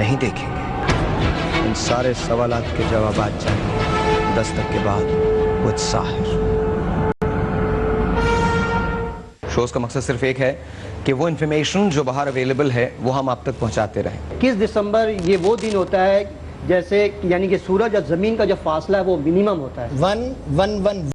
नहीं देखेंगे। इन सारे सवालात के जवाब जानिए 10 तक के बाद विद साहिर। शोज का मकसद सिर्फ एक है कि वो इन्फॉर्मेशन जो बाहर अवेलेबल है वो हम आप तक पहुंचाते रहें। 21 दिसंबर ये वो दिन होता है जैसे यानी कि सूरज और जमीन का जो फासला है वो मिनिमम होता है 1111।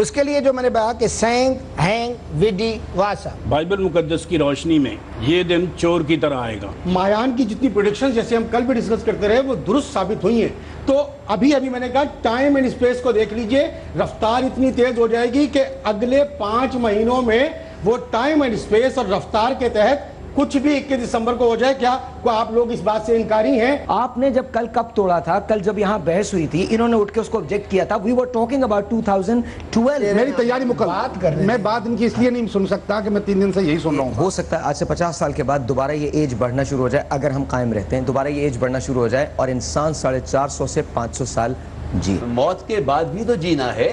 उसके लिए जो मैंने कहा कि सैंग हैंग विडी वासा, बाइबल मुकद्दस की रोशनी में ये दिन चोर की तरह आएगा। मायान की जितनी प्रेडिक्शंस जैसे हम कल भी डिस्कस करते रहे वो दुरुस्त साबित हुई हैं। तो अभी मैंने कहा टाइम एंड स्पेस को देख लीजिए, रफ्तार इतनी तेज हो जाएगी कि अगले 5 महीनों में वो टाइम एंड स्पेस और रफ्तार के तहत कुछ भी 21 दिसंबर को हो जाए। क्या को आप लोग इस बात से इनकारी हैं? आपने जब कल कब तोड़ा था? कल जब यहाँ बहस हुई थी इन्होंने उठ के उसको ऑब्जेक्ट किया था। We were talking about 2012। मेरी तैयारी मुकम्मल बात कर रहे हैं। मैं बात इनकी इसलिए नहीं सुन सकता कि मैं 3 दिन से यही सुन रहा हूँ। हो सकता है आज से 50 साल के बाद दोबारा ये एज बढ़ना शुरू हो जाए, अगर हम कायम रहते हैं दोबारा ये एज बढ़ना शुरू हो जाए और इंसान 450 से 500 साल जी। मौत के बाद भी तो जीना है,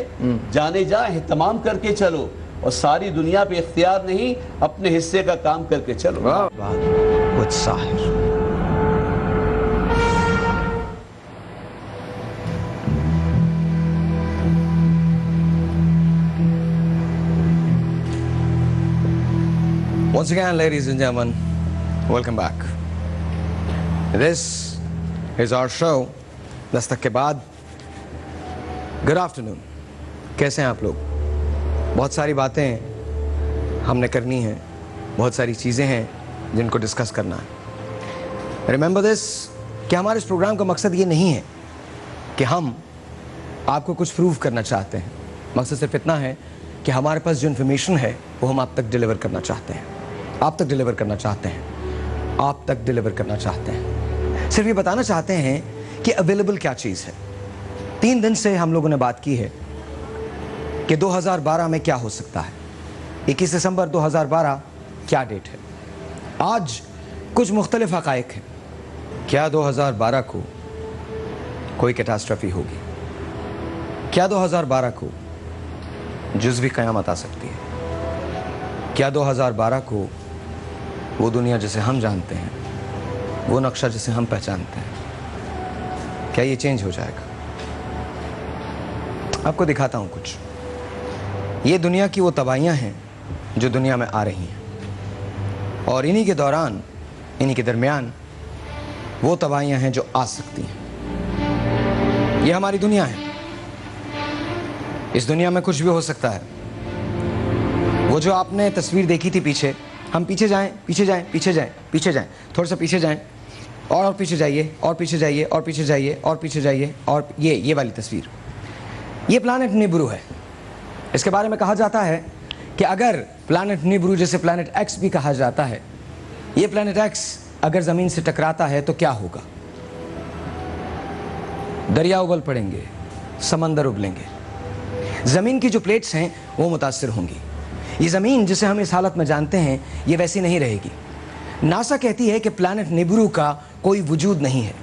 जाने जा एहतमाम करके चलो और सारी दुनिया पे इख्तियार नहीं, अपने हिस्से का काम करके चलो। With Sahir. Once again, ladies and gentlemen, welcome back. This is our show. 10 तक के बाद। Good afternoon. कैसे हैं आप लोग? बहुत सारी बातें हमने करनी हैं, बहुत सारी चीज़ें हैं जिनको डिस्कस करना है। रिमेंबर दिस कि हमारे इस प्रोग्राम का मकसद ये नहीं है कि हम आपको कुछ प्रूव करना चाहते हैं। मकसद सिर्फ इतना है कि हमारे पास जो इन्फॉर्मेशन है वो हम आप तक डिलीवर करना चाहते हैं, आप तक डिलीवर करना चाहते हैं, आप तक डिलीवर करना चाहते हैं। सिर्फ ये बताना चाहते हैं कि अवेलेबल क्या चीज़ है। 3 दिन से हम लोगों ने बात की है कि 2012 में क्या हो सकता है। 21 दिसंबर 2012 क्या डेट है? आज कुछ मुख्तलिफ हक़ाइक़ हैं। क्या 2012 को कोई कैटास्ट्रफी होगी? क्या 2012 को जुज़वी क़यामत आ सकती है? क्या 2012 को वो दुनिया जिसे हम जानते हैं, वो नक्शा जिसे हम पहचानते हैं, क्या ये चेंज हो जाएगा? आपको दिखाता हूँ कुछ। ये दुनिया की वो तबाहियाँ हैं जो दुनिया में आ रही हैं और इन्हीं के दौरान, इन्हीं के दरमियान वो तबाहियाँ हैं जो आ सकती हैं। ये हमारी दुनिया है। इस दुनिया में कुछ भी हो सकता है। वो जो आपने तस्वीर देखी थी पीछे, हम पीछे जाएं, पीछे जाएं, पीछे जाएं, पीछे जाएं, थोड़ा सा पीछे जाएं और पीछे जाइए और पीछे जाइए और पीछे जाइए और पीछे जाइए और ये वाली तस्वीर, ये प्लैनेट निब्रू है। इसके बारे में कहा जाता है कि अगर प्लैनेट निब्रू जिसे प्लैनेट एक्स भी कहा जाता है, ये प्लैनेट एक्स अगर ज़मीन से टकराता है तो क्या होगा? दरिया उबल पड़ेंगे, समंदर उबलेंगे, ज़मीन की जो प्लेट्स हैं वो मुतासिर होंगी। ये ज़मीन जिसे हम इस हालत में जानते हैं ये वैसी नहीं रहेगी। नासा कहती है कि प्लैनेट निब्रू का कोई वजूद नहीं है,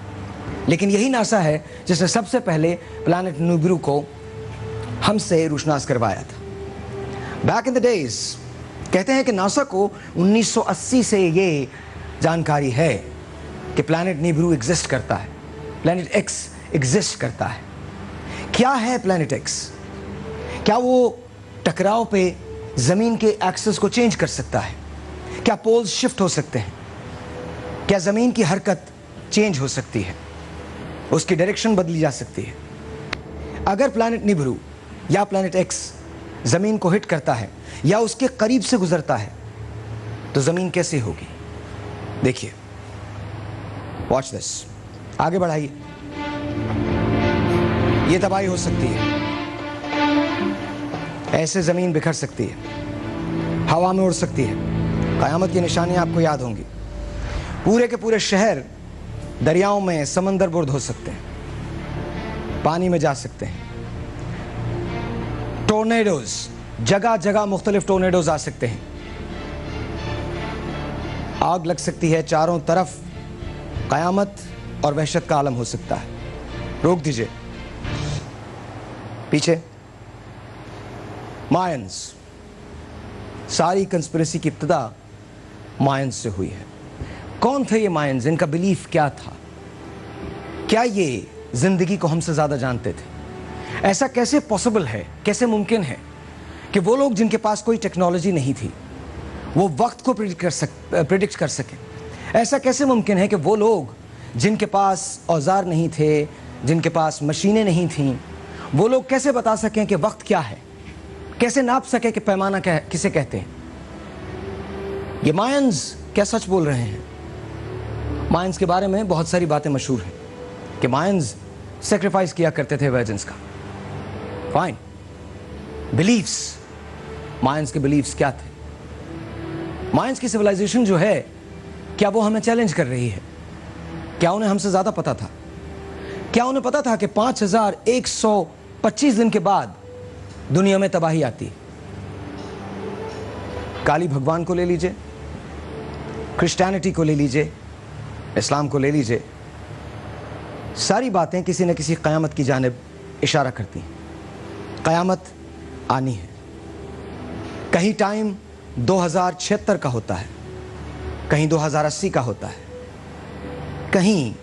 लेकिन यही नासा है जिसने सबसे पहले प्लैनेट निब्रू को हमसे रोशनास करवाया था। बैक इन द डेज कहते हैं कि नासा को 1980 से ये जानकारी है कि प्लैनेट निब्रू एग्जिस्ट करता है, प्लैनेट एक्स एग्जिस्ट करता है। क्या है प्लैनेट एक्स? क्या वो टकराव पे ज़मीन के एक्सेस को चेंज कर सकता है? क्या पोल्स शिफ्ट हो सकते हैं? क्या ज़मीन की हरकत चेंज हो सकती है? उसकी डायरेक्शन बदली जा सकती है? अगर प्लैनेट निब्रू या प्लैनेट एक्स ज़मीन को हिट करता है या उसके करीब से गुजरता है तो ज़मीन कैसी होगी? देखिए, वॉच दिस, आगे बढ़ाइए। ये तबाही हो सकती है, ऐसे ज़मीन बिखर सकती है, हवा में उड़ सकती है। क़यामत की निशानियाँ आपको याद होंगी। पूरे के पूरे शहर दरियाओं में समंदर बुर्द हो सकते हैं, पानी में जा सकते हैं। टोर्नेडोज, जगह जगह मुख्तलिफ टोर्नेडोज आ सकते हैं। आग लग सकती है चारों तरफ, क़यामत और वहशत का आलम हो सकता है। रोक दीजिए, पीछे। मायंस, सारी कंस्पिरेसी की इब्तिदा मायंस से हुई है। कौन थे ये मायंस? इनका बिलीफ क्या था? क्या ये जिंदगी को हमसे ज्यादा जानते थे? ऐसा कैसे पॉसिबल है, कैसे मुमकिन है कि वो लोग जिनके पास कोई टेक्नोलॉजी नहीं थी वो वक्त को प्रिडिक्ट कर सके? ऐसा कैसे मुमकिन है कि वो लोग जिनके पास औजार नहीं थे, जिनके पास मशीनें नहीं थीं, वो लोग कैसे बता सकें कि वक्त क्या है, कैसे नाप सके कि पैमाना क्या है, किसे कहते हैं? ये मायंस क्या सच बोल रहे हैं? मायंस के बारे में बहुत सारी बातें मशहूर हैं कि मायंस सेक्रीफाइस किया करते थे वर्जिन्स का। फाइन, बिलीफ्स, मायंस के बिलीफ्स क्या थे? मायंस की सिविलाइजेशन जो है, क्या वो हमें चैलेंज कर रही है? क्या उन्हें हमसे ज्यादा पता था? क्या उन्हें पता था कि 5125 दिन के बाद दुनिया में तबाही आती है? काली भगवान को ले लीजिए, क्रिश्चियनिटी को ले लीजिए, इस्लाम को ले लीजिए, सारी बातें किसी न किसी क़यामत की जानिब इशारा करती हैं। क़यामत आनी है। कहीं टाइम 2076 का होता है, कहीं 2080 का होता है, कहीं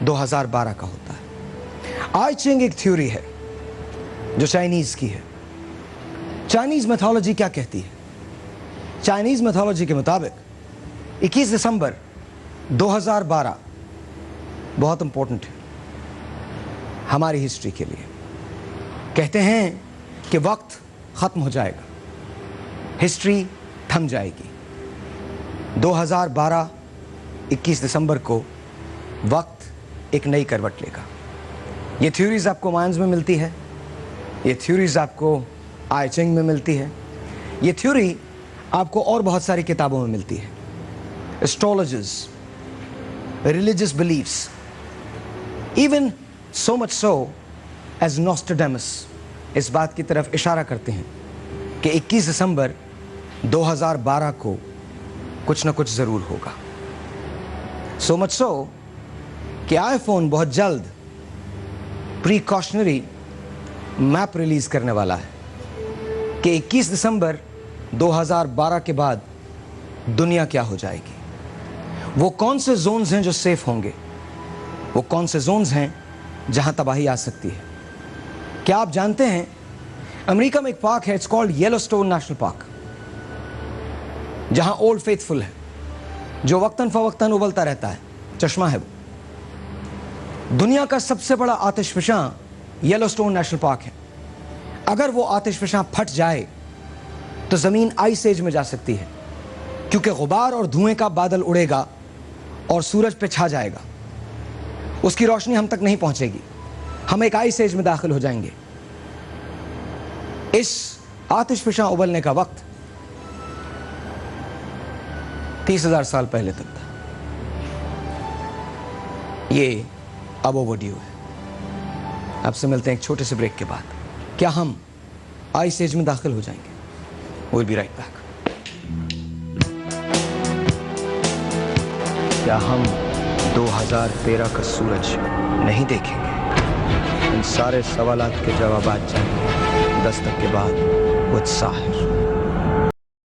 2012 का होता है। आई चिंग एक थ्योरी है जो चाइनीज की है। चाइनीज मैथोलॉजी क्या कहती है? चाइनीज मैथोलॉजी के मुताबिक 21 दिसंबर 2012 बहुत इंपॉर्टेंट है हमारी हिस्ट्री के लिए। कहते हैं कि वक्त खत्म हो जाएगा, हिस्ट्री थम जाएगी। 2012 21 दिसंबर को वक्त एक नई करवट लेगा। ये थ्योरीज आपको मायंस में मिलती है, ये थ्योरीज आपको आई चिंग में मिलती है, ये थ्योरी आपको और बहुत सारी किताबों में मिलती है। Astrologers, religious beliefs, even so much so as Nostradamus इस बात की तरफ इशारा करते हैं कि 21 दिसंबर 2012 को कुछ न कुछ ज़रूर होगा। सो मच सो कि आईफोन बहुत जल्द प्रिकॉशनरी मैप रिलीज करने वाला है कि 21 दिसंबर 2012 के बाद दुनिया क्या हो जाएगी। वो कौन से जोन्स हैं जो सेफ होंगे, वो कौन से जोन्स हैं जहां तबाही आ सकती है। क्या आप जानते हैं अमेरिका में एक पार्क है, it's called Yellowstone national park, जहां ओल्ड फेथफुल है जो वक्तन फवक्तन उबलता रहता है, चश्मा है वो। दुनिया का सबसे बड़ा आतिशफशां येलोस्टोन नेशनल पार्क है। अगर वो आतिशफशां फट जाए तो जमीन आइस एज में जा सकती है, क्योंकि गुबार और धुएं का बादल उड़ेगा और सूरज पे छा जाएगा, उसकी रोशनी हम तक नहीं पहुंचेगी, हम एक आइस एज में दाखिल हो जाएंगे। इस आतिशफशां उबलने का वक्त 30,000 साल पहले तक था। ये अब ओवरड्यू है। आपसे मिलते हैं एक छोटे से ब्रेक के बाद। क्या हम आइस एज में दाखिल हो जाएंगे? We'll be right back. क्या हम 2013 का सूरज नहीं देखेंगे? इन सारे सवालात के जवाब जानेंगे 10 तक के बाद विद साहिर।